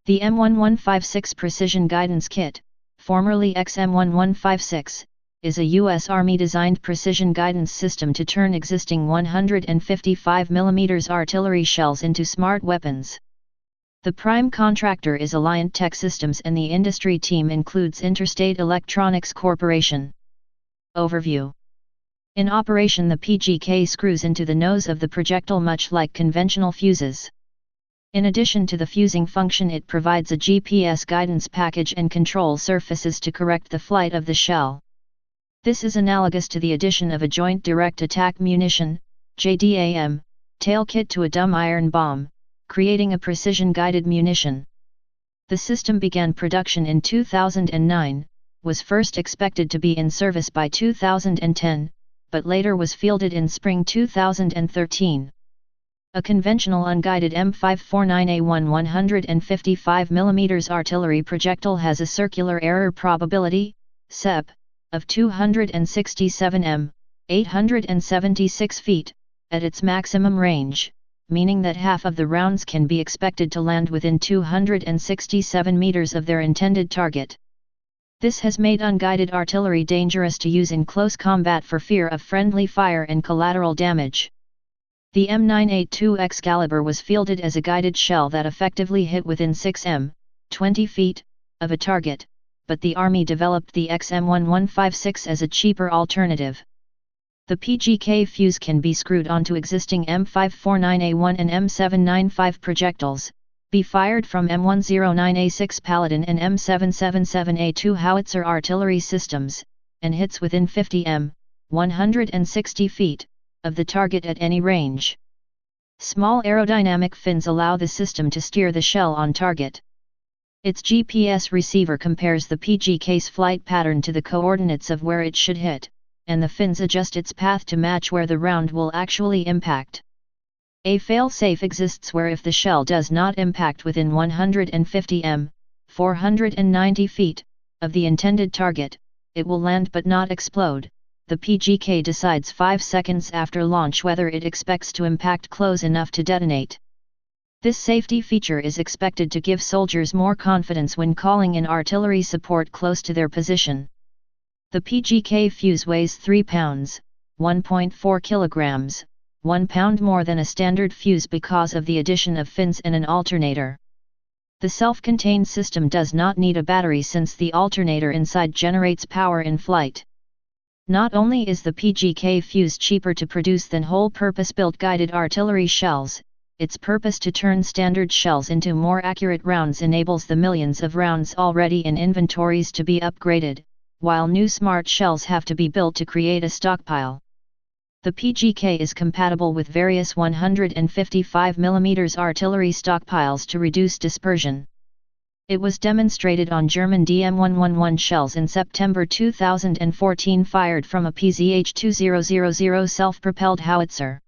The M1156 Precision Guidance Kit, formerly M1156, is a U.S. Army-designed precision guidance system to turn existing 155mm artillery shells into smart weapons. The prime contractor is Alliant Tech Systems and the industry team includes Interstate Electronics Corporation. Overview. In operation, the PGK screws into the nose of the projectile much like conventional fuses. In addition to the fusing function, it provides a GPS guidance package and control surfaces to correct the flight of the shell. This is analogous to the addition of a Joint Direct Attack Munition (JDAM) tail kit to a dumb iron bomb, creating a precision-guided munition. The system began production in 2009, was first expected to be in service by 2010, but later was fielded in spring 2013. A conventional unguided M549A1 155mm artillery projectile has a circular error probability, CEP, of 267 m, 876 feet, at its maximum range, meaning that half of the rounds can be expected to land within 267 meters of their intended target. This has made unguided artillery dangerous to use in close combat for fear of friendly fire and collateral damage. The M982X caliber was fielded as a guided shell that effectively hit within 6 m, 20 feet, of a target, but the Army developed the M1156 as a cheaper alternative. The PGK fuse can be screwed onto existing M549A1 and M795 projectiles, be fired from M109A6 Paladin and M777A2 howitzer artillery systems, and hits within 50 m, 160 feet, of the target at any range. Small aerodynamic fins allow the system to steer the shell on target. Its GPS receiver compares the PGK's flight pattern to the coordinates of where it should hit, and the fins adjust its path to match where the round will actually impact. A fail-safe exists where if the shell does not impact within 150 m, 490 feet, of the intended target, it will land but not explode. The PGK decides 5 seconds after launch whether it expects to impact close enough to detonate. This safety feature is expected to give soldiers more confidence when calling in artillery support close to their position. The PGK fuse weighs 3 pounds, 1.4 kilograms, 1 pound more than a standard fuse because of the addition of fins and an alternator. The self-contained system does not need a battery since the alternator inside generates power in flight. Not only is the PGK fuse cheaper to produce than whole purpose-built guided artillery shells, its purpose to turn standard shells into more accurate rounds enables the millions of rounds already in inventories to be upgraded, while new smart shells have to be built to create a stockpile. The PGK is compatible with various 155mm artillery stockpiles to reduce dispersion. It was demonstrated on German DM111 shells in September 2014 fired from a PZH-2000 self-propelled howitzer.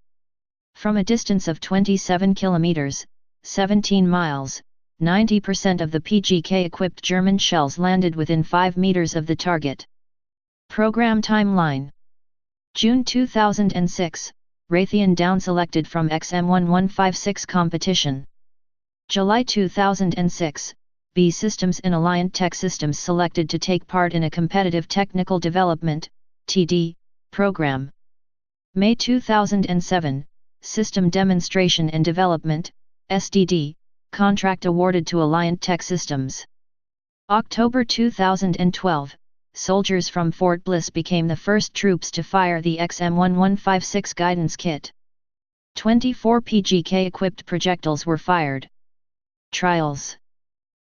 From a distance of 27 kilometers, 17 miles, 90% of the PGK-equipped German shells landed within 5 meters of the target. Program timeline. June 2006, Raytheon down-selected from M1156 competition. July 2006, B Systems and Alliant Tech Systems selected to take part in a competitive technical development (TD) program. May 2007, System Demonstration and Development (SDD) contract awarded to Alliant Tech Systems. October 2012, soldiers from Fort Bliss became the first troops to fire the M1156 guidance kit. 24 PGK-equipped projectiles were fired. Trials.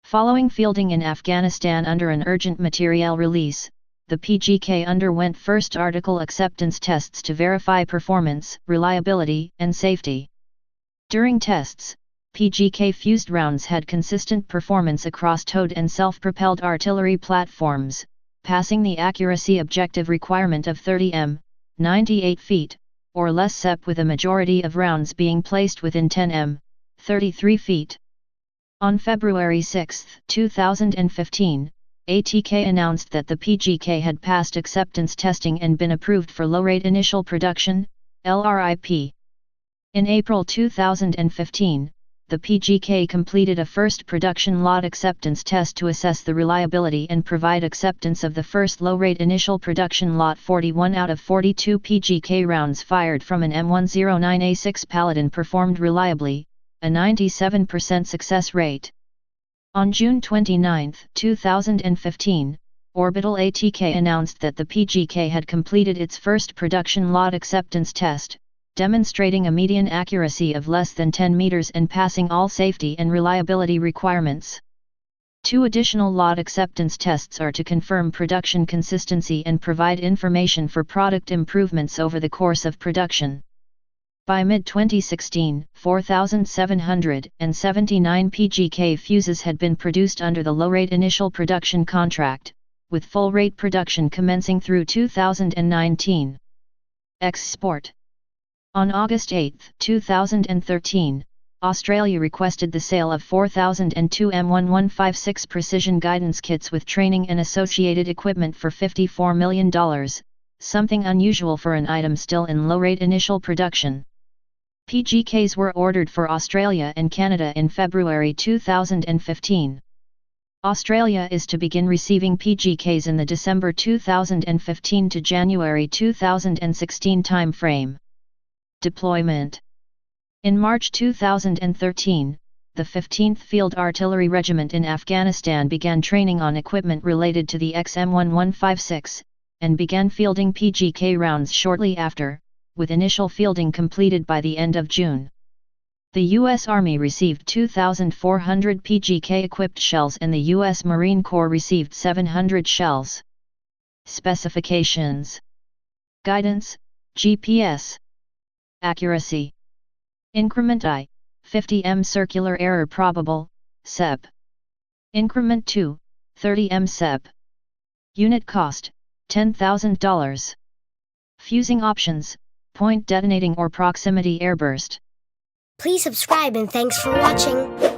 Following fielding in Afghanistan under an urgent materiel release, the PGK underwent first article acceptance tests to verify performance, reliability, and safety. During tests, PGK fused rounds had consistent performance across towed and self-propelled artillery platforms, passing the accuracy objective requirement of 30 m, 98 feet, or less CEP with a majority of rounds being placed within 10 m, 33 feet. On February 6, 2015, ATK announced that the PGK had passed acceptance testing and been approved for low-rate initial production, LRIP. In April 2015, the PGK completed a first production lot acceptance test to assess the reliability and provide acceptance of the first low-rate initial production lot. 41 out of 42 PGK rounds fired from an M1156 Paladin performed reliably, a 97% success rate. On June 29, 2015, Orbital ATK announced that the PGK had completed its first production lot acceptance test, demonstrating a median accuracy of less than 10 meters and passing all safety and reliability requirements. 2 additional lot acceptance tests are to confirm production consistency and provide information for product improvements over the course of production. By mid-2016, 4,779 PGK fuses had been produced under the low-rate initial production contract, with full-rate production commencing through 2019. Export. On August 8, 2013, Australia requested the sale of 4,002 M1156 precision guidance kits with training and associated equipment for $54 million, something unusual for an item still in low-rate initial production. PGKs were ordered for Australia and Canada in February 2015. Australia is to begin receiving PGKs in the December 2015 to January 2016 time frame. Deployment. In March 2013, the 15th Field Artillery Regiment in Afghanistan began training on equipment related to the M1156, and began fielding PGK rounds shortly after, with initial fielding completed by the end of June. The U.S. Army received 2,400 PGK-equipped shells and the U.S. Marine Corps received 700 shells. Specifications. Guidance, GPS. Accuracy. Increment I, 50 m circular error probable, SEP. Increment 2, 30 m SEP. Unit cost, $10,000. Fusing options, point detonating or proximity airburst. Please subscribe and thanks for watching.